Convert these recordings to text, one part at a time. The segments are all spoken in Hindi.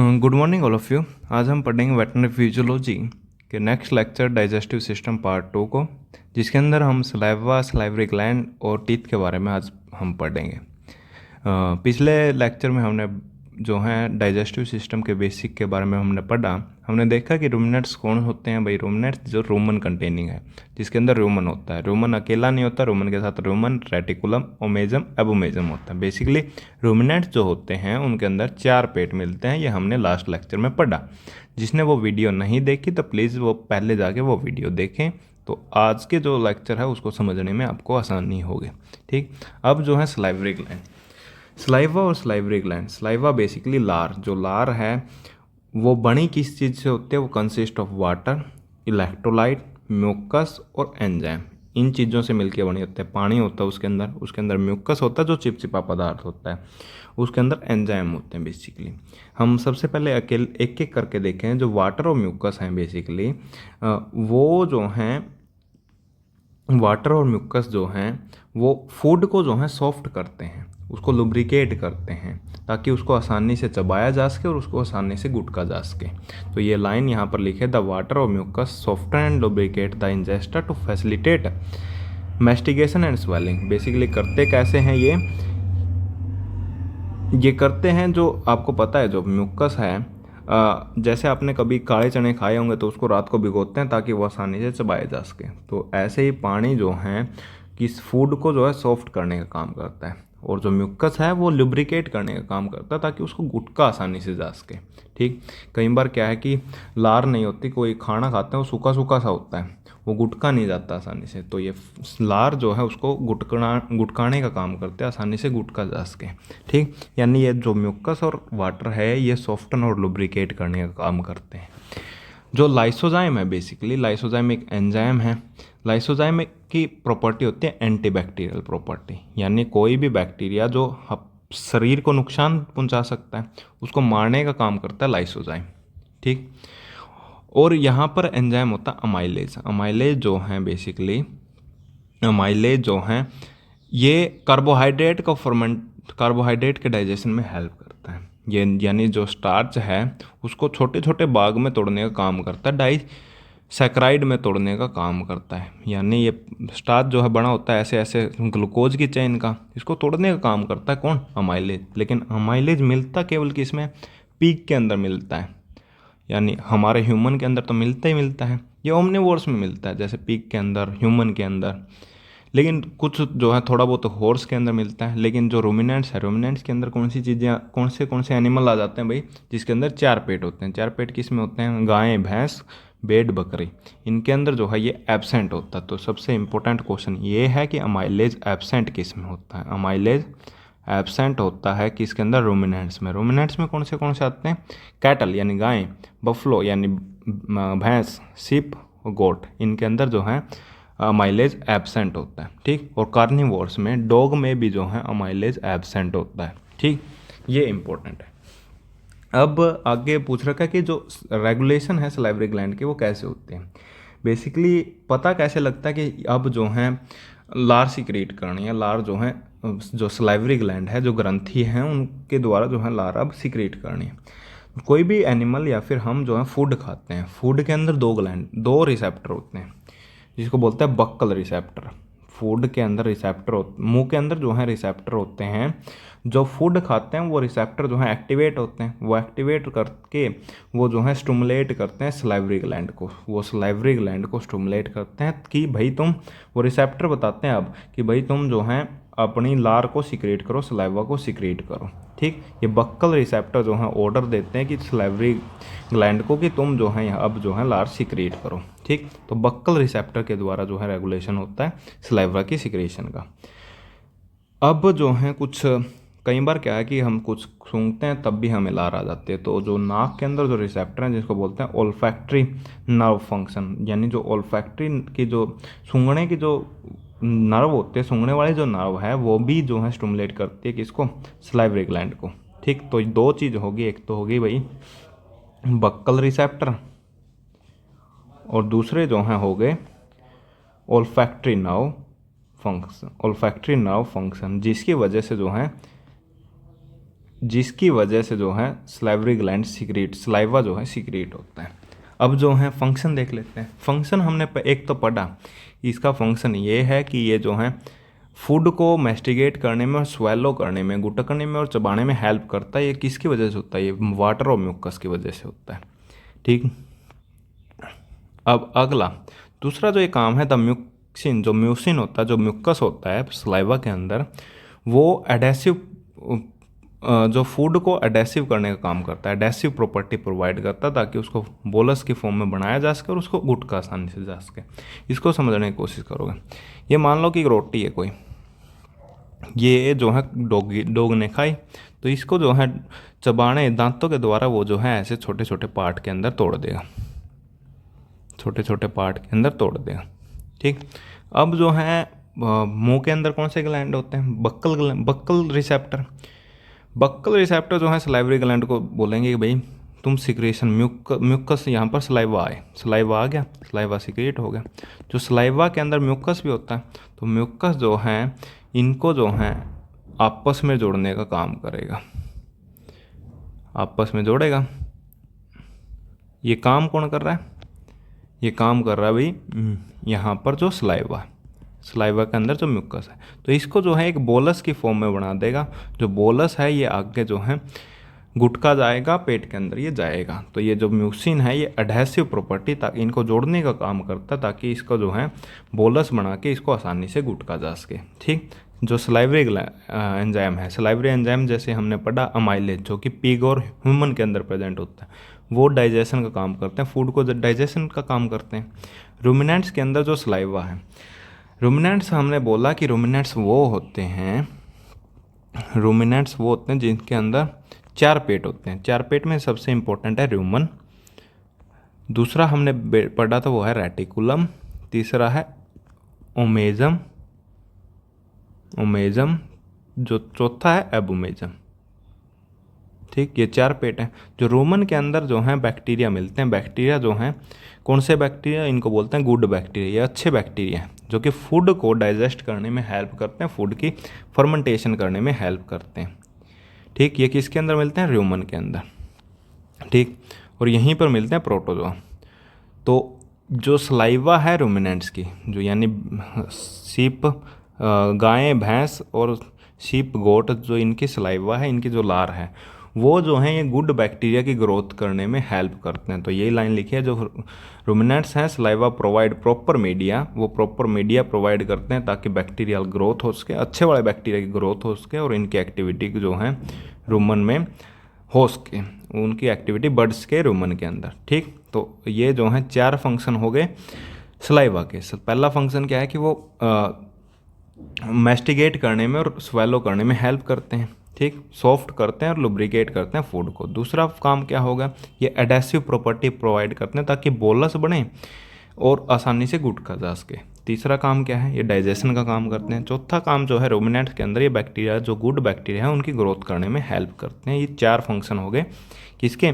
Good morning all of you. आज हम पढ़ेंगे वेटरनरी फिजियोलॉजी के next lecture digestive system part 2 को, जिसके अंदर हम सलाइवा, सलाइवरी ग्लैंड और टीथ के बारे में आज हम पढ़ेंगे। पिछले लेक्चर में हमने जो है डाइजेस्टिव सिस्टम के बेसिक के बारे में हमने पढ़ा। हमने देखा कि रूमिनेट्स कौन होते हैं भाई। रूमिनेट्स जो रूमन कंटेनिंग है, जिसके अंदर रूमन होता है। रूमन अकेला नहीं होता, रूमन के साथ रूमन, रेटिकुलम, ओमेजम, एबोमेजम होता है। बेसिकली रूमिनेट्स जो होते हैं उनके अंदर 4 पेट मिलते हैं। ये हमने लास्ट लेक्चर में पढ़ा। जिसने वो वीडियो नहीं देखी तो प्लीज़ वो पहले जाके वो वीडियो देखें, तो आज के जो लेक्चर है उसको समझने में आपको आसानी होगी। ठीक, अब जो है सलाइवरी ग्लैंड, सलाइवा और सलाइवरी ग्लैंड। सलाइवा बेसिकली लार, जो लार है वो बनी किस चीज़ से होती है? वो consist of water, electrolyte, mucus और एंजाइम। इन चीज़ों से मिलकर बनी होती है। पानी होता है उसके अंदर म्यूकस होता है जो चिपचिपा पदार्थ होता है, उसके अंदर एंजाइम होते हैं। बेसिकली हम सबसे पहले अकेले एक एक करके देखें। जो वाटर और म्यूकस हैं बेसिकली वो जो हैं, वाटर और म्यूकस जो हैं वो फूड को जो है सॉफ्ट करते हैं, उसको लुब्रिकेट करते हैं, ताकि उसको आसानी से चबाया जा सके और उसको आसानी से गुटका जा सके। तो ये लाइन यहाँ पर लिखे, द वाटर और mucus soften and lubricate the ingesta to facilitate mastication and swallowing. Basically करते कैसे हैं ये करते हैं, जो आपको पता है, जो म्यूकस है, जैसे आपने कभी काले चने खाए होंगे तो उसको रात को भिगोते हैं ताकि वो आसानी से चबाया जा सके। तो ऐसे ही पानी जो है किस फूड को जो है सॉफ्ट करने का काम करता है, और जो म्यूकस है वो लुब्रिकेट करने का काम करता है ताकि उसको गुटका आसानी से जा सके। ठीक, कई बार क्या है कि लार नहीं होती, कोई खाना खाते हैं वो सूखा सूखा सा होता है, वो गुटका नहीं जाता आसानी से। तो ये लार जो है उसको गुटकाने का काम करते हैं, आसानी से गुटका जा सके। ठीक, यानी ये जो म्यूकस और वाटर है ये सॉफ्टन और लुब्रिकेट करने का काम करते हैं। जो लाइसोजाइम है, बेसिकली लाइसोजाइम एक एंजाइम है। लाइसोजाइम की प्रॉपर्टी होती है एंटीबैक्टीरियल प्रॉपर्टी, यानी कोई भी बैक्टीरिया जो शरीर को नुकसान पहुंचा सकता है उसको मारने का काम करता है लाइसोजाइम। ठीक, और यहाँ पर एंजाइम होता है अमाइलेज। अमाइलेज जो है बेसिकली, अमाइलेज जो है ये कार्बोहाइड्रेट के डाइजेशन में हेल्प करता है। ये यानी जो स्टार्च है उसको छोटे छोटे भाग में तोड़ने का काम करता है, डाइसैकराइड में तोड़ने का काम करता है। यानी ये स्टार्च जो है बना होता है ऐसे ऐसे ग्लूकोज की चेन का, इसको तोड़ने का काम करता है कौन? अमाइलेज। लेकिन अमाइलेज मिलता केवल किस में? पीक के अंदर मिलता है। यानी हमारे ह्यूमन के अंदर तो मिलता ही मिलता है, ये ओमनिवोर्स में मिलता है, जैसे पिग के अंदर, ह्यूमन के अंदर। लेकिन कुछ जो है थोड़ा बहुत हॉर्स के अंदर मिलता है। लेकिन जो रूमिनेंट्स है, रूमिनेंट्स के अंदर कौन सी चीज़ें, कौन से एनिमल आ जाते हैं भाई? जिसके अंदर 4 पेट होते हैं। 4 पेट किस में होते हैं? गाय, भैंस, भेड़, बकरी। इनके अंदर जो है ये एब्सेंट होता है। तो सबसे इंपॉर्टेंट क्वेश्चन ये है कि अमाइलेज एब्सेंट किस में होता है? अमाइलेज एब्सेंट होता है किसके अंदर? रूमिनेंट्स में। रूमिनेंट्स में कौन से आते हैं? कैटल यानी गाय, बफलो यानी भैंस, सिप और गोट। इनके अंदर जो है अमाइलेज एब्सेंट होता है। ठीक, और कार्निवोर्स में, डॉग में भी जो है अमाइलेज एब्सेंट होता है। ठीक, ये इंपॉर्टेंट है। अब आगे पूछ रखा है कि जो रेगुलेशन है सलाइवरी ग्लैंड की वो कैसे होते हैं। बेसिकली पता कैसे लगता है कि अब जो है लार सिक्रीट करनी है। लार जो है, जो सलाइवरी ग्लैंड है, जो ग्रंथि हैं उनके द्वारा जो है लार अब सिक्रीट करनी है। कोई भी एनिमल या फिर हम जो है फूड खाते हैं, फूड के अंदर 2 रिसेप्टर होते हैं, जिसको बोलते हैं बक्कल रिसेप्टर। फूड के अंदर रिसेप्टर मुंह के अंदर जो है रिसेप्टर होते हैं। जो फूड खाते हैं वो रिसेप्टर जो है एक्टिवेट होते हैं, वो एक्टिवेट करके वो जो है स्टिमुलेट करते हैं सलाइवरी ग्लैंड को। वो सलाइवरी ग्लैंड को स्टिमुलेट करते हैं कि भाई तुम, वो रिसेप्टर बताते हैं अब कि भाई तुम जो है अपनी लार को सिक्रेट करो, सलाइवा को सिक्रेट करो। ठीक, ये बक्कल रिसेप्टर जो है ऑर्डर देते हैं कि सलाइवरी ग्लैंड को कि तुम जो है अब जो है लार सिक्रेट करो। ठीक, तो बक्कल रिसेप्टर के द्वारा जो है रेगुलेशन होता है सलाइवा की सिक्रेशन का। अब जो है कुछ, कई बार क्या है कि हम कुछ सूंघते हैं तब भी हमें लार आ जाती है। तो जो नाक के अंदर जो रिसेप्टर हैं जिसको बोलते हैं ओल्फैक्ट्री नर्व फंक्शन, यानी जो ओल्फैक्ट्री की जो सूंघने की जो नर्व होते हैं, सूंघने वाले जो नर्व है वो भी जो है स्टिमुलेट करती है किसको? सलाइवरी ग्लैंड को। ठीक, तो 2 चीज़ होगी, एक तो होगी भाई बक्कल रिसेप्टर, और दूसरे जो हैं हो गए olfactory nerve function. Olfactory nerve function जिसकी वजह से जो है जिसकी वजह से जो है सलाइवरी ग्लैंड सीक्रेट, सलाइवा जो है सीक्रेट होता है। अब जो है फंक्शन देख लेते हैं। फंक्शन हमने एक तो पढ़ा, इसका फंक्शन ये है कि ये जो है फूड को मैस्टिगेट करने में और स्वेलो करने में, गुटकने में और चबाने में हेल्प करता है। ये किसकी वजह से होता है? ये वाटर और म्यूकस की वजह से होता है। ठीक, अब अगला दूसरा जो ये काम है द म्यूसिन, जो म्यूसिन होता है, जो म्यूकस होता है सलाइवा के अंदर, वो एडेसिव, जो फूड को एडेसिव करने का काम करता है, एडेसिव प्रॉपर्टी प्रोवाइड करता है ताकि उसको बोलस की फॉर्म में बनाया जा सके और उसको गुटका आसानी से जा सके। इसको समझने की कोशिश करोगे। ये मान लो कि एक रोटी है कोई, ये जो है डॉग ने खाई, तो इसको जो है चबाने दांतों के द्वारा वो जो है ऐसे छोटे छोटे पार्ट के अंदर तोड़ देगा, छोटे छोटे पार्ट के अंदर तोड़ देगा। ठीक, अब जो है मुंह के अंदर कौन से ग्लैंड होते हैं? Buckle receptor. बक्कल रिसेप्टर जो है सलाइवरी ग्लैंड को बोलेंगे कि भाई तुम सिक्रेशन, म्यूकस यहाँ पर सलाइवा आए, सलाइवा आ गया, सलाइवा सिक्रेट हो गया। जो सलाइवा के अंदर म्यूकस भी होता है, तो म्यूकस जो है इनको जो है आपस में जोड़ने का काम करेगा, आपस में जोड़ेगा। ये काम कौन कर रहा है? ये काम कर रहा है भाई यहाँ पर जो सलाइवा है, सलाइवा के अंदर जो म्यूकस है, तो इसको जो है एक बोलस की फॉर्म में बना देगा। जो बोलस है ये आगे जो है गुटका जाएगा, पेट के अंदर ये जाएगा। तो ये जो म्यूसिन है ये एडहेसिव प्रॉपर्टी ताकि इनको जोड़ने का काम करता है, ताकि इसको जो है बोलस बना के इसको आसानी से गुटका जा सके। ठीक, जो सलाइवरी एंजाइम है, सलाइवरी एंजाइम जैसे हमने पढ़ा अमाइलेज, जो कि पिग और ह्यूमन के अंदर प्रेजेंट होता है, वो डाइजेशन का काम करते हैं, फूड को डाइजेशन का काम करते हैं। रूमिनेंट्स के अंदर जो सलाइवा है, रूमिनेंट्स हमने बोला कि रूमिनेंट्स वो होते हैं, रूमिनेंट्स वो होते हैं जिनके अंदर 4 पेट होते हैं। 4 पेट में सबसे इंपॉर्टेंट है रूमन, दूसरा हमने पढ़ा था वो है रेटिकुलम, तीसरा है ओमेजम, जो चौथा है एबुमेजम। ठीक, ये 4 पेट हैं। जो रूमन के अंदर जो हैं बैक्टीरिया मिलते हैं, बैक्टीरिया जो हैं कौन से बैक्टीरिया? इनको बोलते हैं गुड बैक्टीरिया, ये अच्छे बैक्टीरिया हैं जो कि फूड को डाइजेस्ट करने में हेल्प करते हैं, फूड की फर्मेंटेशन करने में हेल्प करते हैं। ठीक, ये किसके अंदर मिलते हैं? रूमन के अंदर। ठीक, और यहीं पर मिलते हैं प्रोटोजोआ। तो जो सलाइवा है रूमिनेंट्स की, जो यानी सीप, गाय, भैंस और शीप, गोट, जो इनकी सलाइवा है, इनकी जो लार है, वो जो है ये गुड बैक्टीरिया की ग्रोथ करने में हेल्प करते हैं। तो यही लाइन लिखी है, जो रूमिनेंट्स हैं सलाइवा प्रोवाइड प्रॉपर मीडिया, वो प्रॉपर मीडिया प्रोवाइड करते हैं ताकि बैक्टीरियल ग्रोथ हो सके, अच्छे वाले बैक्टीरिया की ग्रोथ हो सके और इनकी एक्टिविटी जो है रूमन में हो सके, उनकी एक्टिविटी बढ़ सके रूमन के अंदर। ठीक, तो ये जो है 4 फंक्शन हो गए सलाइवा के। पहला फंक्शन क्या है कि वो मैस्टिगेट करने में और स्वेलो करने में हेल्प करते हैं। ठीक, सॉफ्ट करते हैं और लुब्रिकेट करते हैं फूड को। दूसरा काम क्या होगा? ये एडेसिव प्रॉपर्टी प्रोवाइड करते हैं ताकि बोलस बने और आसानी से गुटका जा सके। तीसरा काम क्या है? ये डाइजेशन का काम करते हैं। चौथा काम जो है रूमिनेंट्स के अंदर ये बैक्टीरिया, जो गुड बैक्टीरिया है, उनकी ग्रोथ करने में हेल्प करते हैं। ये 4 फंक्शन हो गए किसके?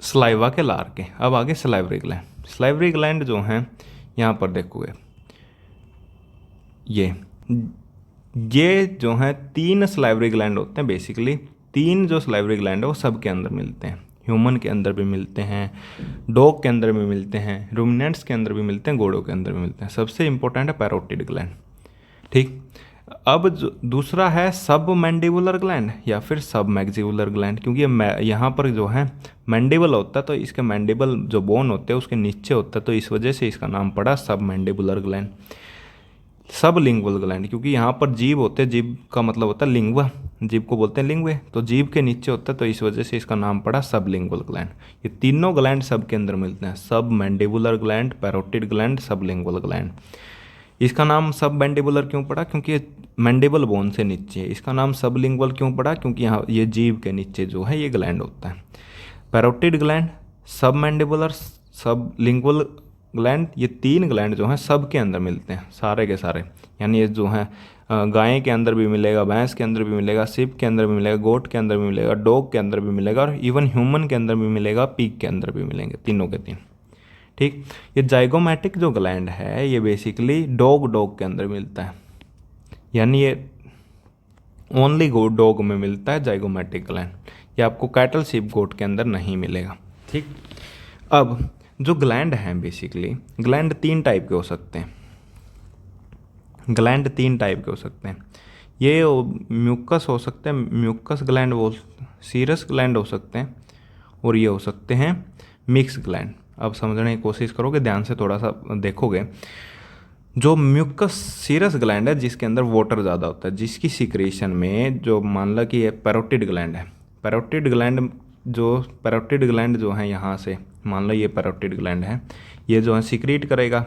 सलाइवा के लार के। अब आगे सलाइवरी ग्लैंड। सलाइवरी ग्लैंड जो हैं यहाँ पर देखोगे, ये जो हैं 3 सलाइवरी ग्लैंड होते हैं बेसिकली। 3 जो सलाइवरी ग्लैंड है वो सब के अंदर मिलते हैं, ह्यूमन के अंदर भी मिलते हैं, डॉग के अंदर भी मिलते हैं, रूमिनेंट्स के अंदर भी मिलते हैं, घोड़ों के अंदर भी मिलते हैं। सबसे इंपॉर्टेंट है पैरोटिड ग्लैंड। ठीक, अब जो दूसरा है सब मैंडिबुलर ग्लैंड या फिर सब मैक्सिबुलर ग्लैंड, क्योंकि यहाँ पर जो है मैंडिबल होता है, तो इसके मैंडिबल जो बोन होते हैं उसके नीचे होता है, तो इस वजह से इसका नाम पड़ा सब मैंडिबुलर ग्लैंड। सब लिंगुअल ग्लैंड, क्योंकि यहाँ पर जीभ होते हैं, जीभ का मतलब होता है लिंगवा, जीभ को बोलते हैं लिंगवे, तो जीभ के नीचे होता है, तो इस वजह से इसका नाम पड़ा सब लिंगुअल ग्लैंड। ये तीनों ग्लैंड सब के अंदर मिलते हैं, सब मैंडिबुलर ग्लैंड, पैरोटिड ग्लैंड, सब लिंगुअल ग्लैंड। इसका नाम सब मैंडिबुलर क्यों पड़ा? क्योंकि ये मैंडिबल बोन से नीचे है। इसका नाम सब लिंगुअल क्यों पड़ा? क्योंकि यहाँ ये जीभ के नीचे जो है ये ग्लैंड होता है। पैरोटिड ग्लैंड, सब मैंडिबुलर, सब लिंगुअल ग्लैंड, ये 3 ग्लैंड जो हैं सब के अंदर मिलते हैं, सारे के सारे। यानी ये जो है गाय के अंदर भी मिलेगा, भैंस के अंदर भी मिलेगा, शिप के अंदर भी मिलेगा, गोट के अंदर भी मिलेगा, डॉग के अंदर भी मिलेगा और इवन ह्यूमन के अंदर भी मिलेगा, पिग के अंदर भी मिलेंगे, तीनों के तीन। ठीक, ये जाइगोमैटिक जो ग्लैंड है ये बेसिकली डॉग के अंदर मिलता है। यानी ये ओनली डॉग में मिलता है जाइगोमेटिक ग्लैंड, ये आपको कैटल शीप गोट के अंदर नहीं मिलेगा। ठीक, अब जो ग्लैंड हैं बेसिकली ग्लैंड तीन टाइप के हो सकते हैं। ग्लैंड तीन टाइप के हो सकते हैं, ये म्यूकस हो सकते हैं, म्यूकस ग्लैंड वो सीरस ग्लैंड हो सकते हैं, और ये हो सकते हैं मिक्स ग्लैंड। अब समझने की कोशिश करोगे, ध्यान से थोड़ा सा देखोगे, जो म्यूकस सीरस ग्लैंड है जिसके अंदर वाटर ज़्यादा होता है, जिसकी सिक्रेशन में जो मान लो कि ये पैरोटिड ग्लैंड है, पैरोटिड ग्लैंड जो है यहाँ से मान लो ये पैरोटिड ग्लैंड है, ये जो है सिक्रीट करेगा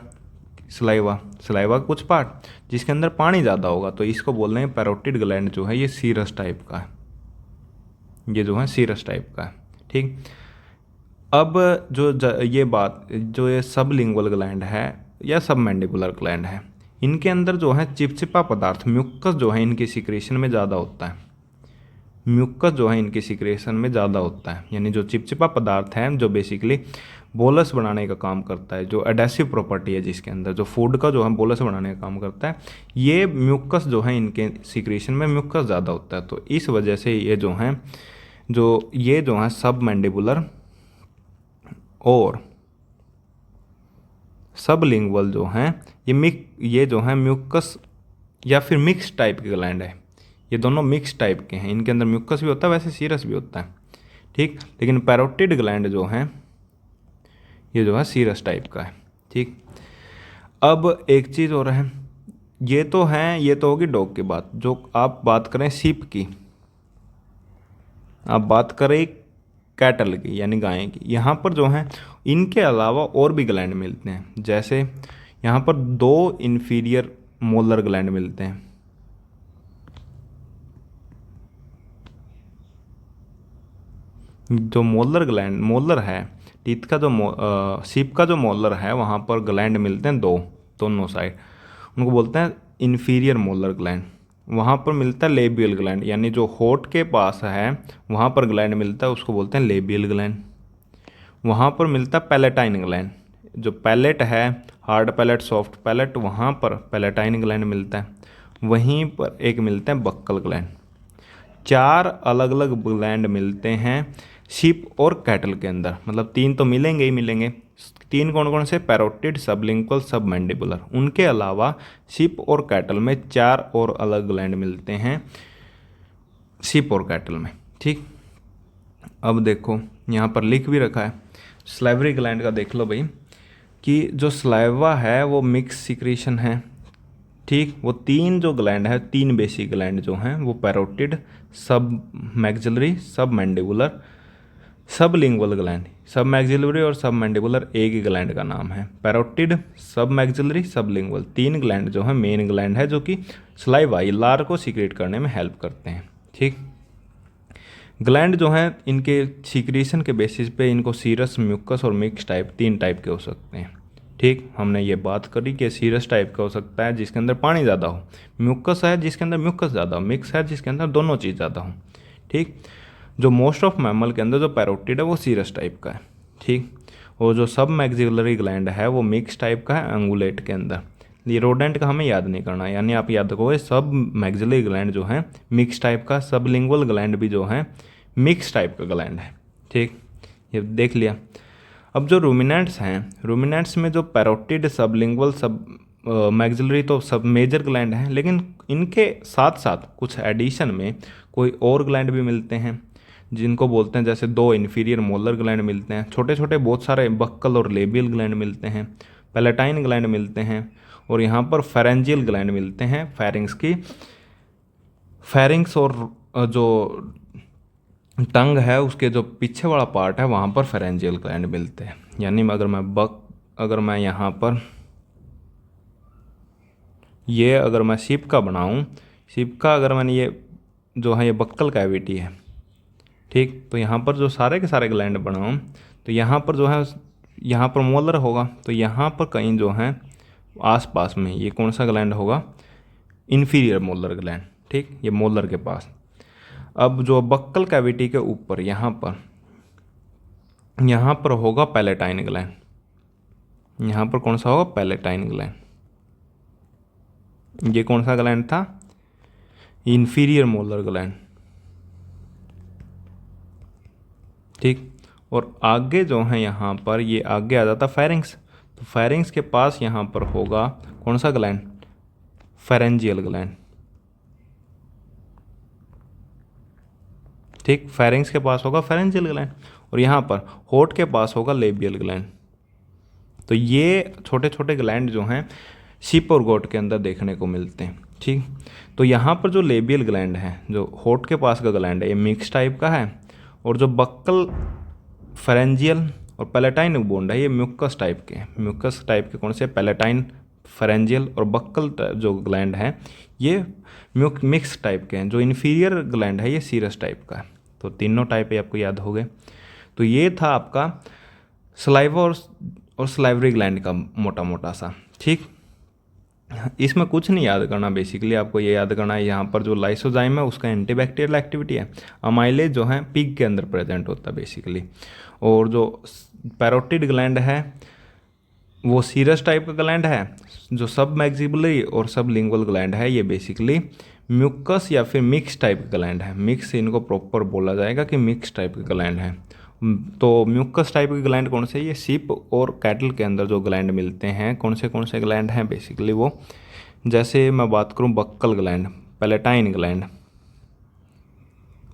सलाइवा का कुछ पार्ट जिसके अंदर पानी ज़्यादा होगा, तो इसको बोल रहे हैं पैरोटिड ग्लैंड जो है ये सीरस टाइप का है, ये जो है सीरस टाइप का है। ठीक, अब ये सबलिंगुअल ग्लैंड है या सब मैंडिबुलर ग्लैंड है, इनके अंदर जो है चिपचिपा पदार्थ म्यूकस जो है इनकी सिक्रेशन में ज़्यादा होता है, म्यूकस जो है इनकी सिक्रेशन में ज़्यादा होता है, यानी जो चिपचिपा पदार्थ है जो बेसिकली बोलस बनाने का काम करता है, जो एडेसिव प्रॉपर्टी है जिसके अंदर जो फूड का जो है बोलस बनाने का काम करता है, ये म्यूकस जो है इनके सिक्रेशन में म्यूकस ज़्यादा होता है। तो इस वजह से ये जो हैं सब मैंडिबुलर और सबलिंगुअल जो हैं ये जो हैं म्यूकस या फिर मिक्स टाइप के ग्लैंड है, ये दोनों मिक्स टाइप के हैं, इनके अंदर म्यूकस भी होता है वैसे सीरस भी होता है। ठीक, लेकिन पैरोटिड ग्लैंड जो हैं ये जो है सीरस टाइप का है। ठीक, अब एक चीज़ और है, ये तो होगी डॉग की बात। जो आप बात करें शीप की, आप बात करें कैटल की यानी गाय की, यहाँ पर जो है इनके अलावा और भी ग्लैंड मिलते हैं। जैसे यहाँ पर 2 इन्फीरियर मोलर ग्लैंड मिलते हैं, जो मोलर है टीथ का, जो शीप का जो मोलर है वहाँ पर ग्लैंड मिलते हैं दोनों साइड, उनको बोलते हैं इन्फीरियर मोलर ग्लैंड। वहाँ पर मिलता है लेबियल ग्लैंड, यानी जो होठ के पास है वहाँ पर ग्लैंड मिलता है, उसको बोलते हैं लेबियल ग्लैंड। वहाँ पर मिलता है पैलेटाइन ग्लैंड, जो पैलेट है हार्ड पैलेट सॉफ्ट पैलेट, वहाँ पर पैलेटाइन ग्लैंड मिलता है। वहीं पर एक मिलते हैं बक्कल ग्लैंड। 4 अलग अलग ग्लैंड मिलते हैं शीप और कैटल के अंदर, मतलब 3 तो मिलेंगे ही मिलेंगे। 3 कौन कौन से? पैरोटिड, सबलिंगुअल, सब मैंडिबुलर। उनके अलावा शीप और कैटल में 4 और अलग ग्लैंड मिलते हैं शीप और कैटल में। ठीक, अब देखो यहाँ पर लिख भी रखा है स्लाइवरी ग्लैंड का, देख लो भाई कि जो स्लाइवा है वो मिक्स सिक्रीशन है। ठीक, वो 3 जो ग्लैंड है, 3 बेसिक ग्लैंड जो हैं वो पैरोटिड, सब मैक्सिलरी, सब मैंडिबुलर, सब लिंगुअल ग्लैंड। सब मैक्सिलरी और सब मैंडिबुलर एक ही ग्लैंड का नाम है। पैरोटिड, सब मैक्सिलरी, सब लिंगुअल, 3 ग्लैंड जो है मेन ग्लैंड है जो कि सलाइवा लार को सीक्रेट करने में हेल्प करते हैं। ठीक, ग्लैंड जो हैं इनके सीक्रेशन के बेसिस पे इनको सीरस, म्यूकस और मिक्स टाइप 3 टाइप के हो सकते हैं। ठीक, हमने ये बात करी कि सीरस टाइप का हो सकता है जिसके अंदर पानी ज़्यादा हो, म्यूकस है जिसके अंदर म्यूकस ज़्यादा हो, मिक्स है जिसके अंदर दोनों चीज़ ज़्यादा हो। ठीक, जो मोस्ट ऑफ मैमल के अंदर जो पैरोटिड है वो सीरस टाइप का है। ठीक, और जो सब मैक्सिलरी ग्लैंड है वो मिक्स टाइप का है अंगुलेट के अंदर। ये रोडेंट का हमें याद नहीं करना, यानी आप याद रखोगे सब मैक्सिलरी ग्लैंड जो है मिक्स टाइप का, सब लिंगुअल ग्लैंड भी जो है मिक्स टाइप का ग्लैंड है। ठीक, ये देख लिया। अब जो रूमिनेंट्स हैं, रूमिनेंट्स में जो पैरोटिड, सबलिंगुअल, सब मैक्सिलरी तो सब मेजर ग्लैंड हैं, लेकिन इनके साथ साथ कुछ एडिशन में कोई और ग्लैंड भी मिलते हैं जिनको बोलते हैं, जैसे 2 इन्फीरियर मोलर ग्लैंड मिलते हैं, छोटे छोटे बहुत सारे बक्कल और लेबियल ग्लैंड मिलते हैं, पैलेटाइन ग्लैंड मिलते हैं, और यहाँ पर फेरेंजियल ग्लैंड मिलते हैं। फेरिंग्स और जो टंग है उसके जो पीछे वाला पार्ट है वहाँ पर फेरेंजियल ग्लैंड मिलते हैं। यानी अगर मैं यहाँ पर अगर मैं शिप का बनाऊँ, शिप का अगर मैंने ये जो है ये बक्कल कैविटी है। ठीक, तो यहाँ पर जो सारे के सारे ग्लैंड बनाऊँ तो यहाँ पर जो है यहाँ पर मोलर होगा, तो यहाँ पर कहीं जो है आसपास में ये कौन सा ग्लैंड होगा? Inferior molar gland. ठीक, ये मोलर के पास। अब जो बक्कल कैविटी के ऊपर यहाँ पर होगा पैलेटाइन ग्लैंड। यहाँ पर कौन सा होगा? Palatine gland. ये कौन सा ग्लैंड था? इन्फीरियर मोलर ग्लैंड, ठीक। और आगे जो है यहाँ पर, ये आगे आ जाता फेरिंग्स, तो फेरिंग्स के पास यहाँ पर होगा कौन सा ग्लैंड, फेरेंजियल ग्लैंड, ठीक। फेरिंग्स के पास होगा फेरेंजियल ग्लैंड, और यहाँ पर होठ के पास होगा लेबियल ग्लैंड। तो ये छोटे छोटे ग्लैंड जो हैं शिप और गोट के अंदर देखने को मिलते हैं, ठीक। तो यहाँ पर जो लेबियल ग्लैंड है, जो होठ के पास का ग्लैंड है, ये मिक्स टाइप का है, और जो बक्कल, फेरेंजियल और पैलेटाइन बोन्ड है, ये म्यूकस टाइप के हैं। म्यूकस टाइप के कौन से, पैलेटाइन, फेरेंजियल और बक्कल जो ग्लैंड है ये मिक्स टाइप के हैं। जो इन्फीरियर ग्लैंड है ये सीरस टाइप का है। तो तीनों टाइप ये आपको याद हो गए। तो ये था आपका सलाइवा और सलाइवरी ग्लैंड का मोटा मोटा सा, ठीक। इसमें कुछ नहीं याद करना, बेसिकली आपको ये याद करना है यहाँ पर जो लाइसोजाइम है उसका एंटीबैक्टीरियल एक्टिविटी है। अमाइलेज जो है पिग के अंदर प्रेजेंट होता है बेसिकली। और जो पैरोटिड ग्लैंड है वो सीरस टाइप का ग्लैंड है। जो सब मैक्सिबुलरी और सब लिंगुअल ग्लैंड है ये बेसिकली म्यूकस या फिर मिक्स टाइप का ग्लैंड है। मिक्स इनको प्रॉपर बोला जाएगा कि मिक्स टाइप का ग्लैंड है। तो म्यूकस टाइप के ग्लैंड कौन से, ये सीप और कैटल के अंदर जो ग्लैंड मिलते हैं, कौन से ग्लैंड हैं बेसिकली वो, जैसे मैं बात करूं बक्कल ग्लैंड, पैलेटाइन ग्लैंड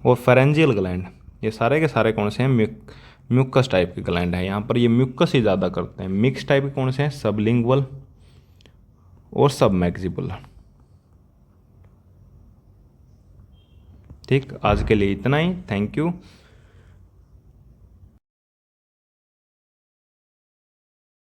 और फेरेंजियल ग्लैंड, ये सारे के सारे कौन से हैं, म्यूकस टाइप के ग्लैंड हैं। यहाँ पर ये म्यूकस ही ज़्यादा करते हैं। मिक्स टाइप के कौन से हैं, सबलिंगुअल और सब मैक्सिबुलर, ठीक। आज के लिए इतना ही, थैंक यू।